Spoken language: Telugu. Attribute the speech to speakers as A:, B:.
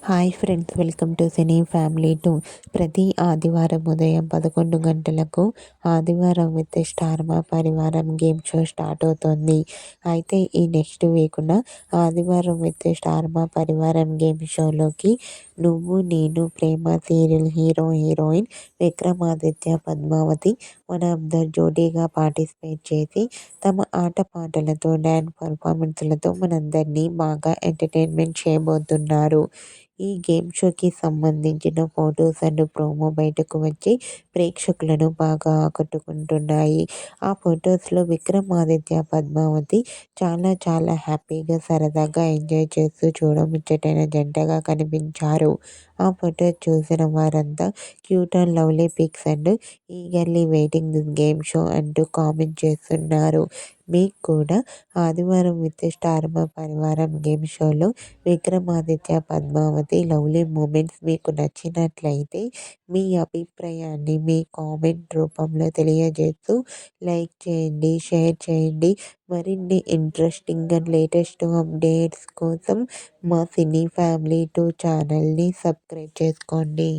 A: Hi friends, welcome to cine family 2. ప్రతి ఆదివారం ఉదయం 11 గంటలకు ఆదివారం విత్ స్టార్ మా పరివారం గేమ్ షో స్టార్ట్ అవుతుంది. అయితే ఈ నెక్స్ట్ వీక్న ఆదివారం విత్ స్టార్ మా పరివారం గేమ్ షోలోకి నువ్వు నేను ప్రేమ serial hero heroine Vikramaditya Padmavati మన అందరు జోడీగా పార్టిసిపేట్ చేసి తమ ఆటపాటలతో డ్యాన్స్ పర్ఫార్మెన్స్లతో మనందరినీ బాగా ఎంటర్టైన్మెంట్ చేయబోతున్నారు. ఈ గేమ్ షోకి సంబంధించిన ఫొటోస్ అండ్ ప్రోమో బయటకు వచ్చి ప్రేక్షకులను బాగా ఆకట్టుకుంటున్నాయి. ఆ ఫొటోస్లో విక్రమాదిత్య పద్మావతి చాలా చాలా హ్యాపీగా సరదాగా ఎంజాయ్ చేస్తూ చూడముచ్చటైన జంటగా కనిపించారు. ఆ ఫొటోస్ చూసిన వారంతా cute and lovely pics and eagerly waiting this game show అంటూ కామెంట్ చేస్తున్నారు. మీకు కూడా ఆదివారం విత్ స్టార్ మా పరివారం గేమ్ షోలో విక్రమాదిత్య పద్మావతి లవ్లీ మూమెంట్స్ మీకు నచ్చినట్లయితే మీ అభిప్రాయాన్ని మీ కామెంట్ రూపంలో తెలియజేస్తూ లైక్ చేయండి, షేర్ చేయండి. మరిన్ని ఇంట్రెస్టింగ్ అండ్ లేటెస్ట్ అప్డేట్స్ కోసం మా సినీ ఫ్యామిలీ 2 ఛానల్ని సబ్స్క్రైబ్ చేసుకోండి.